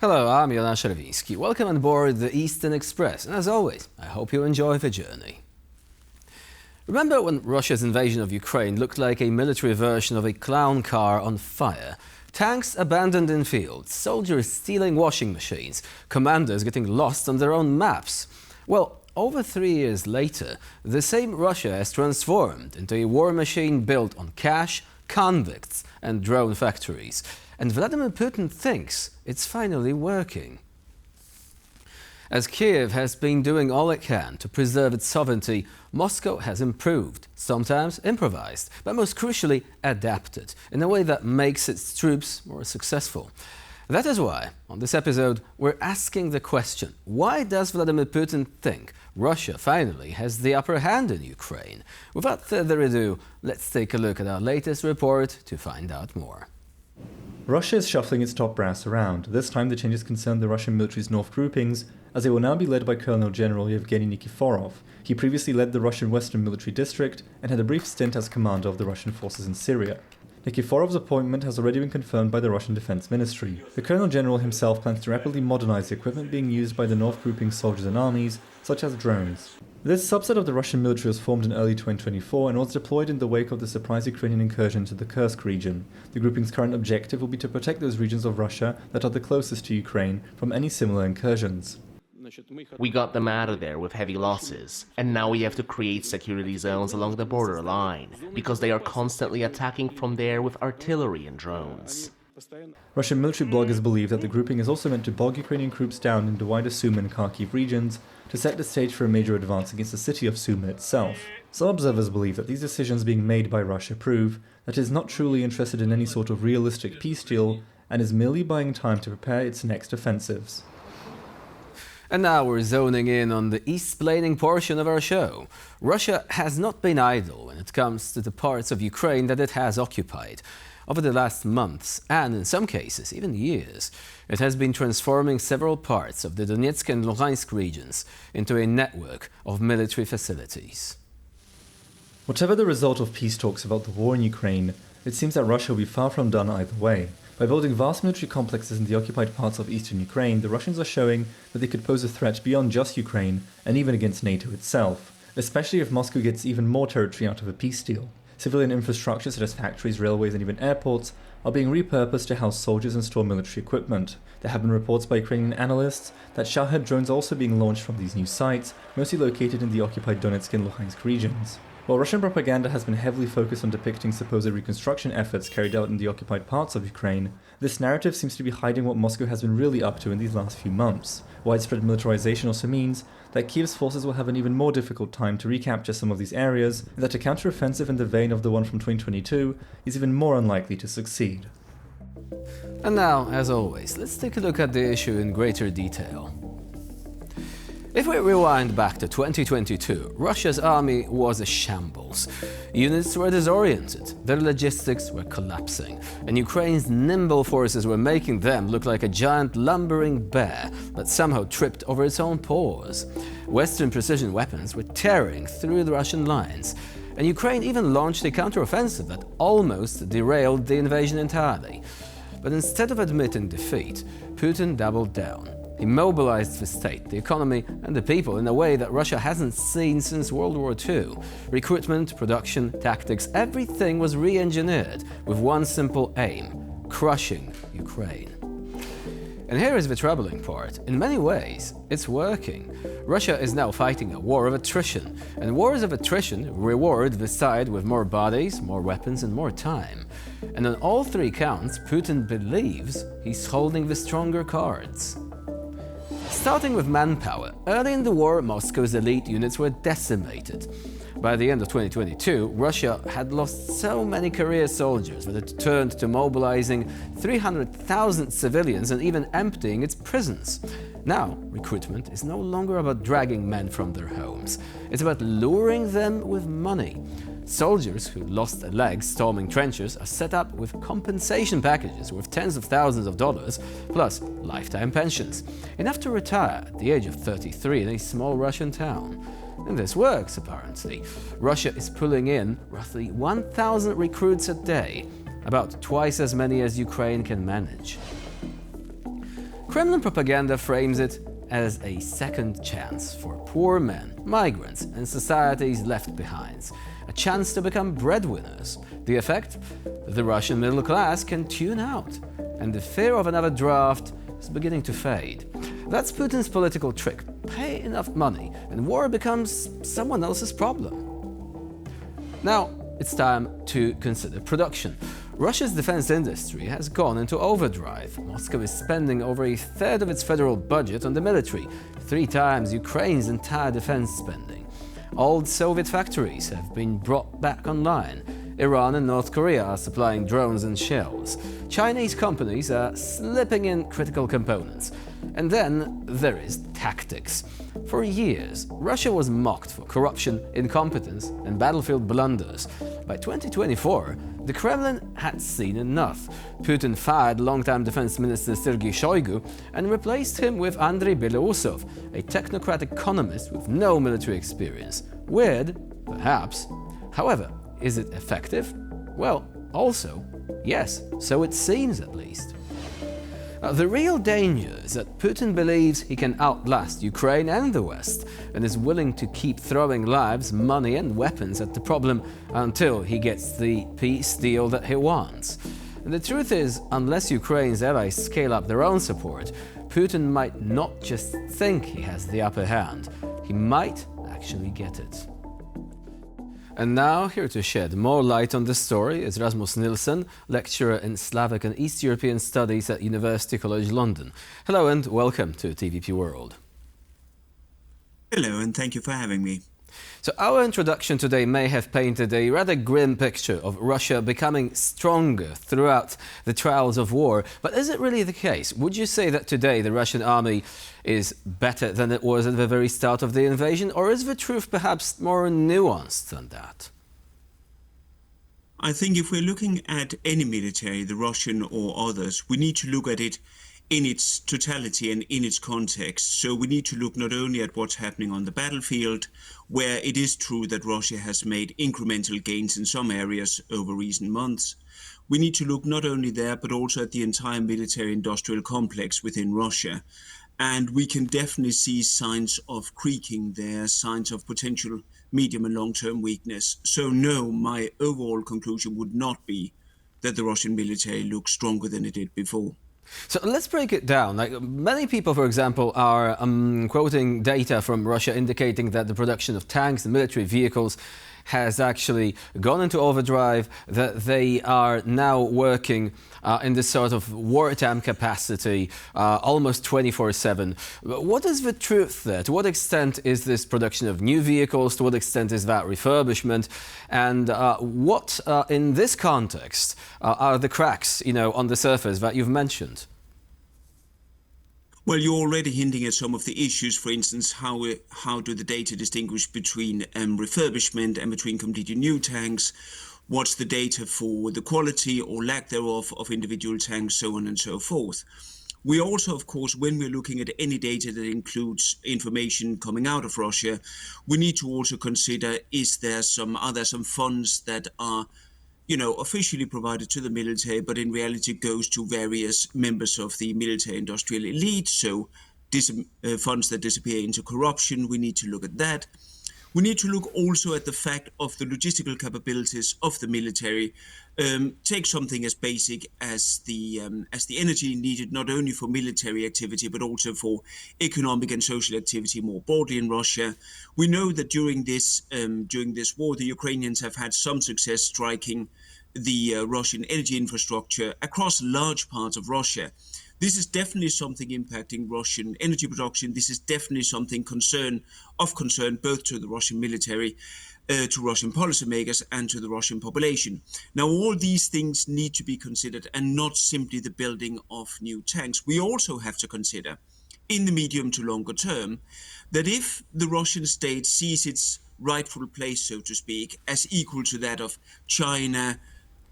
Hello, I'm Jan Szerwiński. Welcome on board the Eastern Express, and as always, I hope you enjoy the journey. Remember when Russia's invasion of Ukraine looked like a military version of a clown car on fire? Tanks abandoned in fields, soldiers stealing washing machines, commanders getting lost on their own maps. Well, over 3 years later, the same Russia has transformed into a war machine built on cash, convicts and drone factories. And Vladimir Putin thinks it's finally working. As Kiev has been doing all it can to preserve its sovereignty, Moscow has improved, sometimes improvised, but most crucially adapted, in a way that makes its troops more successful. That is why, on this episode, we're asking the question, why does Vladimir Putin think Russia finally has the upper hand in Ukraine? Without further ado, let's take a look at our latest report to find out more. Russia is shuffling its top brass around. This time the changes concern the Russian military's north groupings, as they will now be led by Colonel General Yevgeny Nikiforov. He previously led the Russian Western Military District and had a brief stint as commander of the Russian forces in Syria. Nikiforov's appointment has already been confirmed by the Russian Defense Ministry. The Colonel General himself plans to rapidly modernize the equipment being used by the north grouping's soldiers and armies, such as drones. This subset of the Russian military was formed in early 2024 and was deployed in the wake of the surprise Ukrainian incursion into the Kursk region. The grouping's current objective will be to protect those regions of Russia that are the closest to Ukraine from any similar incursions. We got them out of there with heavy losses, and now we have to create security zones along the border line, because they are constantly attacking from there with artillery and drones. Russian military bloggers believe that the grouping is also meant to bog Ukrainian troops down in the wider Sumy and Kharkiv regions to set the stage for a major advance against the city of Sumy itself. Some observers believe that these decisions being made by Russia prove that it is not truly interested in any sort of realistic peace deal and is merely buying time to prepare its next offensives. And now we're zoning in on the east-splaining portion of our show. Russia has not been idle when it comes to the parts of Ukraine that it has occupied. Over the last months, and in some cases even years, it has been transforming several parts of the Donetsk and Luhansk regions into a network of military facilities. Whatever the result of peace talks about the war in Ukraine, it seems that Russia will be far from done either way. By building vast military complexes in the occupied parts of eastern Ukraine, the Russians are showing that they could pose a threat beyond just Ukraine and even against NATO itself, especially if Moscow gets even more territory out of a peace deal. Civilian infrastructure such as factories, railways and even airports are being repurposed to house soldiers and store military equipment. There have been reports by Ukrainian analysts that Shahed drones are also being launched from these new sites, mostly located in the occupied Donetsk and Luhansk regions. While Russian propaganda has been heavily focused on depicting supposed reconstruction efforts carried out in the occupied parts of Ukraine, this narrative seems to be hiding what Moscow has been really up to in these last few months. Widespread militarization also means that Kiev's forces will have an even more difficult time to recapture some of these areas, and that a counteroffensive in the vein of the one from 2022 is even more unlikely to succeed. And now, as always, let's take a look at the issue in greater detail. If we rewind back to 2022, Russia's army was a shambles. Units were disoriented, their logistics were collapsing, and Ukraine's nimble forces were making them look like a giant lumbering bear that somehow tripped over its own paws. Western precision weapons were tearing through the Russian lines, and Ukraine even launched a counteroffensive that almost derailed the invasion entirely. But instead of admitting defeat, Putin doubled down. He mobilized the state, the economy and the people in a way that Russia hasn't seen since World War II. Recruitment, production, tactics, everything was re-engineered with one simple aim: crushing Ukraine. And here is the troubling part. In many ways, it's working. Russia is now fighting a war of attrition, and wars of attrition reward the side with more bodies, more weapons and more time. And on all three counts, Putin believes he's holding the stronger cards. Starting with manpower, early in the war, Moscow's elite units were decimated. By the end of 2022, Russia had lost so many career soldiers that it turned to mobilizing 300,000 civilians and even emptying its prisons. Now, recruitment is no longer about dragging men from their homes. It's about luring them with money. Soldiers who lost a leg storming trenches are set up with compensation packages worth tens of thousands of dollars, plus lifetime pensions, enough to retire at the age of 33 in a small Russian town. And this works, apparently. Russia is pulling in roughly 1,000 recruits a day, about twice as many as Ukraine can manage. Kremlin propaganda frames it as a second chance for poor men, migrants, and societies left behind. A chance to become breadwinners. The effect? The Russian middle class can tune out, and the fear of another draft is beginning to fade. That's Putin's political trick. Pay enough money, and war becomes someone else's problem. Now, it's time to consider production. Russia's defense industry has gone into overdrive. Moscow is spending over a third of its federal budget on the military, 3 times Ukraine's entire defense spending. Old Soviet factories have been brought back online. Iran and North Korea are supplying drones and shells. Chinese companies are slipping in critical components. And then there is tactics. For years, Russia was mocked for corruption, incompetence, and battlefield blunders. By 2024, the Kremlin had seen enough. Putin fired longtime defense minister Sergei Shoigu and replaced him with Andrei Belousov, a technocratic economist with no military experience. Weird, perhaps. However, is it effective? Well, also, yes, so it seems at least. The real danger is that Putin believes he can outlast Ukraine and the West, and is willing to keep throwing lives, money and weapons at the problem until he gets the peace deal that he wants. And the truth is, unless Ukraine's allies scale up their own support, Putin might not just think he has the upper hand, he might actually get it. And now, here to shed more light on this story is Rasmus Nilsson, lecturer in Slavic and East European Studies at University College London. Hello and welcome to TVP World. Hello and thank you for having me. So our introduction today may have painted a rather grim picture of Russia becoming stronger throughout the trials of war. But is it really the case? Would you say that today the Russian army is better than it was at the very start of the invasion? Or is the truth perhaps more nuanced than that? I think if we're looking at any military, the Russian or others, we need to look at it in its totality and in its context. So we need to look not only at what's happening on the battlefield, where it is true that Russia has made incremental gains in some areas over recent months. We need to look not only there, but also at the entire military-industrial complex within Russia. And we can definitely see signs of creaking there, signs of potential medium and long-term weakness. So no, my overall conclusion would not be that the Russian military looks stronger than it did before. So let's break it down. Like many people, for example, are quoting data from Russia indicating that the production of tanks and military vehicles has actually gone into overdrive, that they are now working in this sort of wartime capacity almost 24/7. What is the truth there? To what extent is this production of new vehicles? To what extent is that refurbishment? And what, in this context, are the cracks, on the surface that you've mentioned? Well, you're already hinting at some of the issues. For instance, how do the data distinguish between refurbishment and between completely new tanks? What's the data for the quality or lack thereof of individual tanks, so on and so forth. We also, of course, when we're looking at any data that includes information coming out of Russia, we need to also consider, are there some funds that are officially provided to the military, but in reality goes to various members of the military industrial elite. So funds that disappear into corruption, we need to look at that. We need to look also at the fact of the logistical capabilities of the military. Take something as basic as the energy needed not only for military activity but also for economic and social activity more broadly in Russia. We know that during this war, the Ukrainians have had some success striking the Russian energy infrastructure across large parts of Russia. This is definitely something impacting Russian energy production. This is definitely something of concern both to the Russian military, to Russian policymakers, and to the Russian population. Now, all these things need to be considered, and not simply the building of new tanks. We also have to consider, in the medium to longer term, that if the Russian state sees its rightful place, so to speak, as equal to that of China,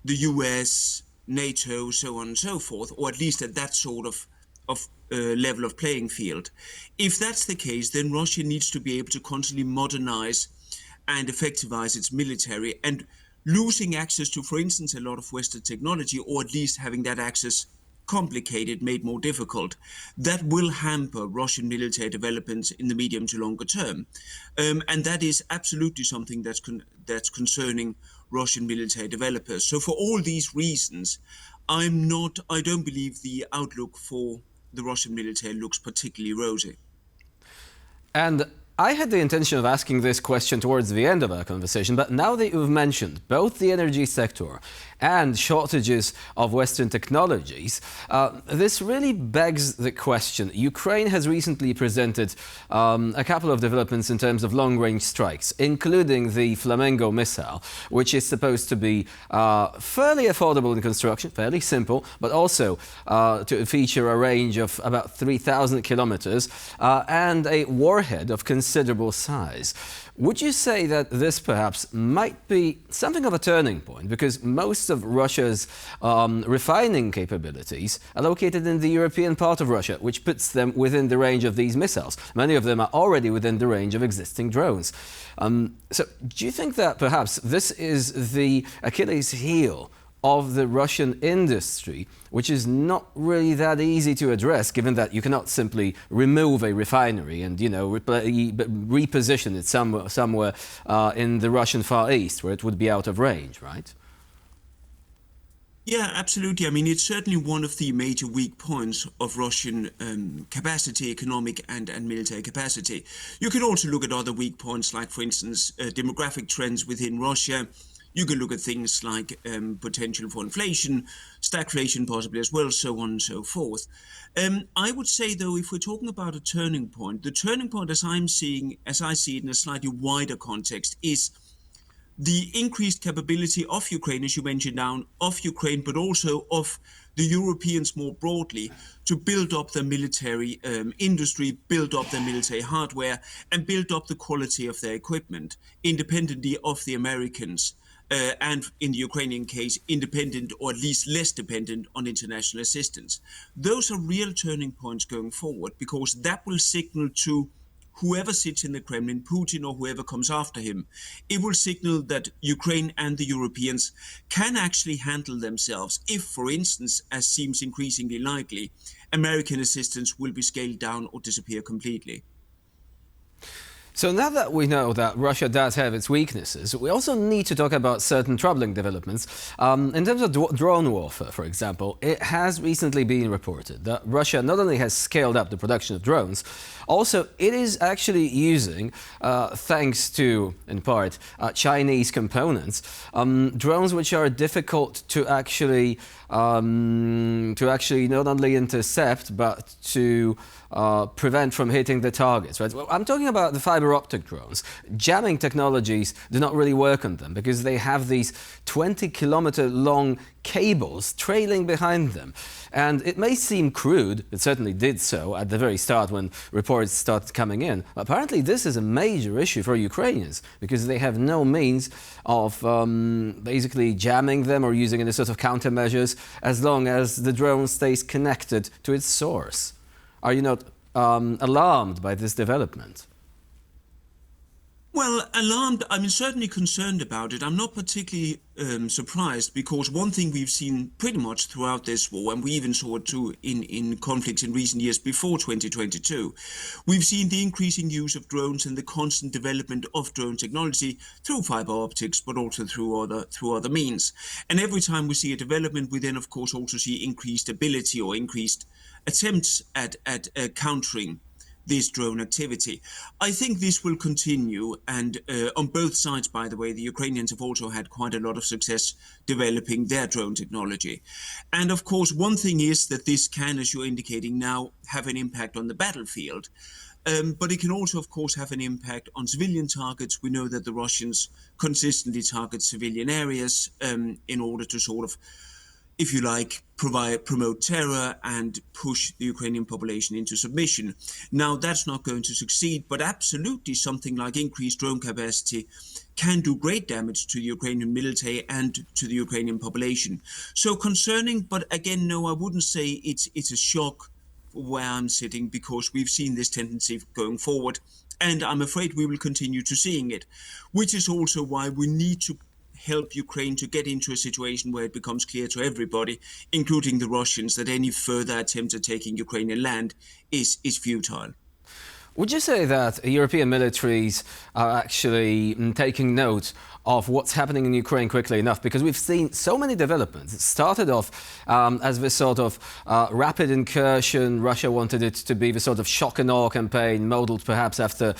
the US, NATO, so on and so forth, or at least at that sort of level of playing field. If that's the case, then Russia needs to be able to constantly modernize and effectivize its military, and losing access to, for instance, a lot of Western technology, or at least having that access complicated, made more difficult, that will hamper Russian military developments in the medium to longer term. And that is absolutely something that's concerning Russian military developers. So for all these reasons, I don't believe the outlook for the Russian military looks particularly rosy. And I had the intention of asking this question towards the end of our conversation, but now that you've mentioned both the energy sector and shortages of Western technologies, this really begs the question. Ukraine has recently presented a couple of developments in terms of long-range strikes, including the Flamingo missile, which is supposed to be fairly affordable in construction, fairly simple, but also to feature a range of about 3,000 kilometers and a warhead of considerable size. Would you say that this perhaps might be something of a turning point, because most of Russia's refining capabilities are located in the European part of Russia, which puts them within the range of these missiles. Many of them are already within the range of existing drones. So do you think that perhaps this is the Achilles heel of the Russian industry, which is not really that easy to address, given that you cannot simply remove a refinery and, reposition it somewhere in the Russian Far East, where it would be out of range, right? Yeah, absolutely. I mean, it's certainly one of the major weak points of Russian capacity, economic and military capacity. You can also look at other weak points, like, for instance, demographic trends within Russia. You can look at things like potential for inflation, stagflation possibly as well, so on and so forth. I would say, though, if we're talking about a turning point, the turning point, as I see it in a slightly wider context, is the increased capability of Ukraine, as you mentioned now, of Ukraine, but also of the Europeans more broadly, to build up their military industry, build up their military hardware, and build up the quality of their equipment, independently of the Americans. And in the Ukrainian case, independent or at least less dependent on international assistance. Those are real turning points going forward, because that will signal to whoever sits in the Kremlin, Putin or whoever comes after him, it will signal that Ukraine and the Europeans can actually handle themselves if, for instance, as seems increasingly likely, American assistance will be scaled down or disappear completely. So now that we know that Russia does have its weaknesses, we also need to talk about certain troubling developments. In terms of drone warfare, for example, it has recently been reported that Russia not only has scaled up the production of drones, also it is actually using, thanks to, in part, Chinese components, drones which are difficult to actually not only intercept, but to prevent from hitting the targets. Right? Well, I'm talking about the fiber optic drones. Jamming technologies do not really work on them because they have these 20-kilometer long cables trailing behind them. And it may seem crude, it certainly did so at the very start when reports started coming in. Apparently this is a major issue for Ukrainians because they have no means of basically jamming them or using any sort of countermeasures as long as the drone stays connected to its source. Are you not alarmed by this development? Well, alarmed, I mean, certainly concerned about it. I'm not particularly surprised, because one thing we've seen pretty much throughout this war, and we even saw it too in conflicts in recent years before 2022, we've seen the increasing use of drones and the constant development of drone technology through fiber optics, but also through other means. And every time we see a development, we then, of course, also see increased ability or increased attempts at countering this drone activity. I think this will continue, and on both sides, by the way, the Ukrainians have also had quite a lot of success developing their drone technology. And of course, one thing is that this can, as you're indicating now, have an impact on the battlefield. But it can also, of course, have an impact on civilian targets. We know that the Russians consistently target civilian areas in order to sort of, if you like, promote terror and push the Ukrainian population into submission. Now, that's not going to succeed, but absolutely something like increased drone capacity can do great damage to the Ukrainian military and to the Ukrainian population. So concerning, but again, no, I wouldn't say it's a shock where I'm sitting, because we've seen this tendency going forward, and I'm afraid we will continue to seeing it, which is also why we need to help Ukraine to get into a situation where it becomes clear to everybody, including the Russians, that any further attempt at taking Ukrainian land is futile. Would you say that European militaries are actually taking note of what's happening in Ukraine quickly enough? Because we've seen so many developments. It started off as this sort of rapid incursion. Russia wanted it to be the sort of shock and awe campaign, modeled perhaps after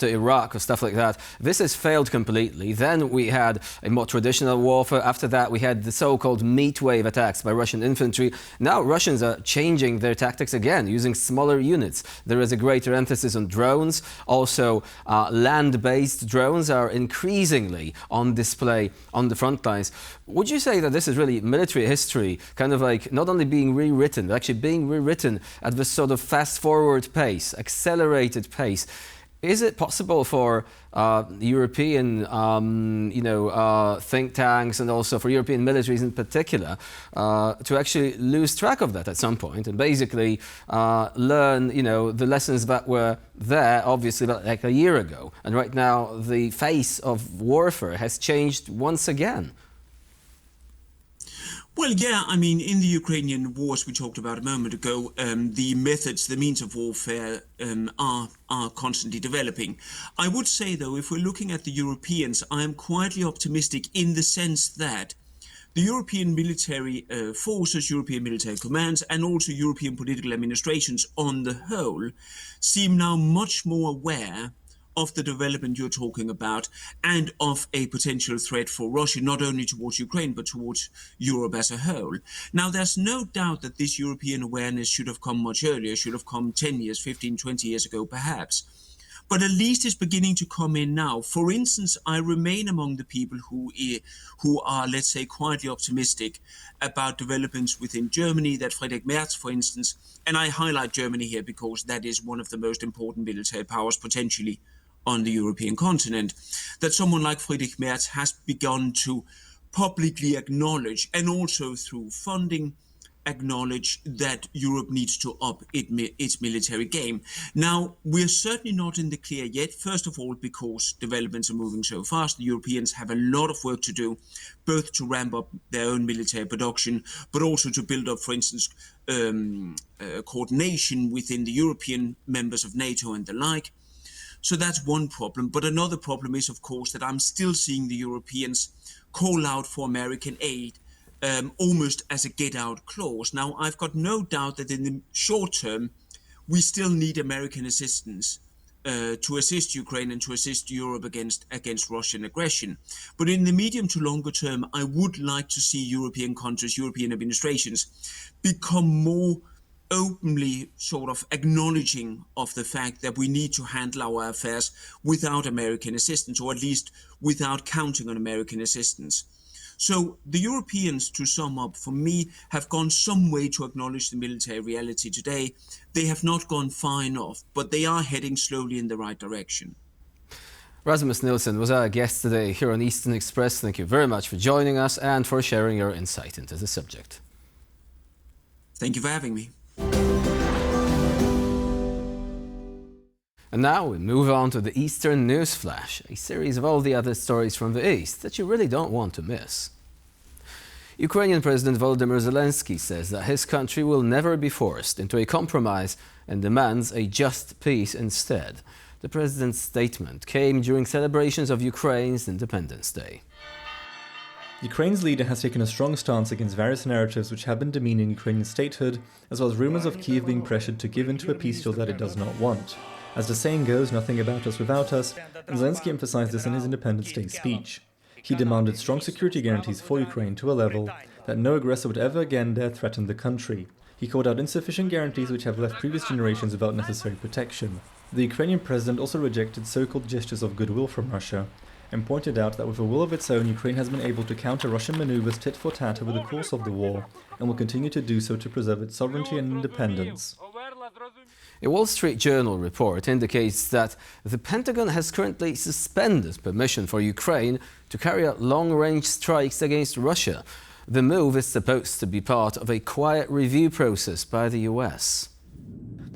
Iraq or stuff like that. This has failed completely. Then we had a more traditional warfare. After that, we had the so-called meat wave attacks by Russian infantry. Now Russians are changing their tactics again, using smaller units. There is a greater emphasis on drones. Also, land-based drones are increasingly on display on the front lines. Would you say that this is really military history, kind of like not only being rewritten, but actually being rewritten at this sort of fast-forward pace, accelerated pace? Is it possible for European, think tanks and also for European militaries in particular to actually lose track of that at some point and basically learn, the lessons that were there, obviously, like a year ago? And right now, the face of warfare has changed once again. Well, yeah, I mean, in the Ukrainian wars we talked about a moment ago, the methods, the means of warfare are constantly developing. I would say, though, if we're looking at the Europeans, I am quietly optimistic in the sense that the European military forces, European military commands, and also European political administrations on the whole seem now much more aware of the development you're talking about and of a potential threat for Russia, not only towards Ukraine, but towards Europe as a whole. Now, there's no doubt that this European awareness should have come much earlier, should have come 10 years, 15, 20 years ago, perhaps. But at least it's beginning to come in now. For instance, I remain among the people who are, let's say, quietly optimistic about developments within Germany, that Friedrich Merz, for instance, and I highlight Germany here because that is one of the most important military powers potentially on the European continent, that someone like Friedrich Merz has begun to publicly acknowledge, and also through funding, acknowledge that Europe needs to up its military game. Now, we're certainly not in the clear yet, first of all, because developments are moving so fast. The Europeans have a lot of work to do, both to ramp up their own military production, but also to build up, for instance, coordination within the European members of NATO and the like. So that's one problem. But another problem is, of course, that I'm still seeing the Europeans call out for American aid almost as a get-out clause. Now, I've got no doubt that in the short term, we still need American assistance to assist Ukraine and to assist Europe against Russian aggression. But in the medium to longer term, I would like to see European countries, European administrations, become more openly sort of acknowledging of the fact that we need to handle our affairs without American assistance, or at least without counting on American assistance. So the Europeans, to sum up, for me, have gone some way to acknowledge the military reality today. They have not gone far enough, but they are heading slowly in the right direction. Rasmus Nielsen was our guest today here on Eastern Express. Thank you very much for joining us and for sharing your insight into the subject. Thank you for having me. And now we move on to the Eastern News Flash, a series of all the other stories from the East that you really don't want to miss. Ukrainian President Volodymyr Zelensky says that his country will never be forced into a compromise and demands a just peace instead. The president's statement came during celebrations of Ukraine's Independence Day. Ukraine's leader has taken a strong stance against various narratives which have been demeaning Ukrainian statehood, as well as rumors of Kyiv being pressured to give in to a peace deal that it does not want. As the saying goes, nothing about us without us, and Zelensky emphasized this in his Independence Day speech. He demanded strong security guarantees for Ukraine to a level that no aggressor would ever again dare threaten the country. He called out insufficient guarantees which have left previous generations without necessary protection. The Ukrainian president also rejected so-called gestures of goodwill from Russia, and pointed out that with a will of its own, Ukraine has been able to counter Russian maneuvers tit for tat over the course of the war, and will continue to do so to preserve its sovereignty and independence. A Wall Street Journal report indicates that the Pentagon has currently suspended permission for Ukraine to carry out long-range strikes against Russia. The move is supposed to be part of a quiet review process by the US.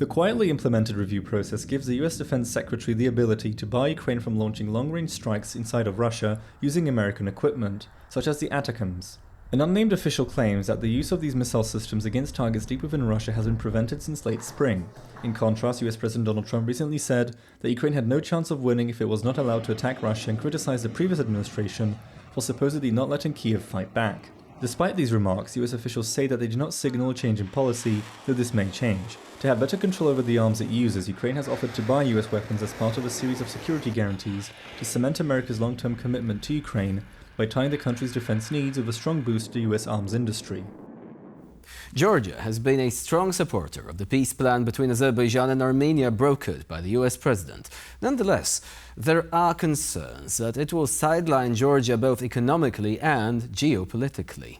The quietly implemented review process gives the US Defense Secretary the ability to bar Ukraine from launching long-range strikes inside of Russia using American equipment, such as the ATACMS. An unnamed official claims that the use of these missile systems against targets deep within Russia has been prevented since late spring. In contrast, US President Donald Trump recently said that Ukraine had no chance of winning if it was not allowed to attack Russia, and criticized the previous administration for supposedly not letting Kiev fight back. Despite these remarks, US officials say that they do not signal a change in policy, though this may change. To have better control over the arms it uses, Ukraine has offered to buy US weapons as part of a series of security guarantees to cement America's long-term commitment to Ukraine by tying the country's defense needs with a strong boost to US arms industry. Georgia has been a strong supporter of the peace plan between Azerbaijan and Armenia brokered by the US president. Nonetheless, there are concerns that it will sideline Georgia both economically and geopolitically.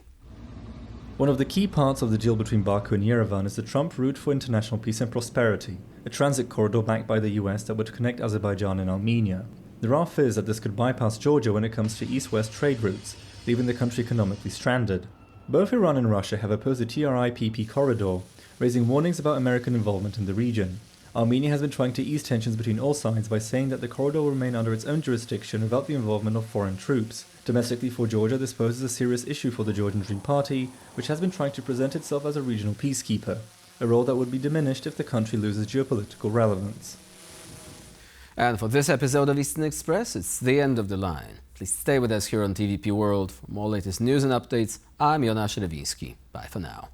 One of the key parts of the deal between Baku and Yerevan is the Trump route for international peace and prosperity, a transit corridor backed by the US that would connect Azerbaijan and Armenia. There are fears that this could bypass Georgia when it comes to east-west trade routes, leaving the country economically stranded. Both Iran and Russia have opposed the TRIPP corridor, raising warnings about American involvement in the region. Armenia has been trying to ease tensions between all sides by saying that the corridor will remain under its own jurisdiction without the involvement of foreign troops. Domestically for Georgia, this poses a serious issue for the Georgian Dream Party, which has been trying to present itself as a regional peacekeeper, a role that would be diminished if the country loses geopolitical relevance. And for this episode of Eastern Express, it's the end of the line. Please stay with us here on TVP World. For more latest news and updates, I'm Jonasz Rewiński. Bye for now.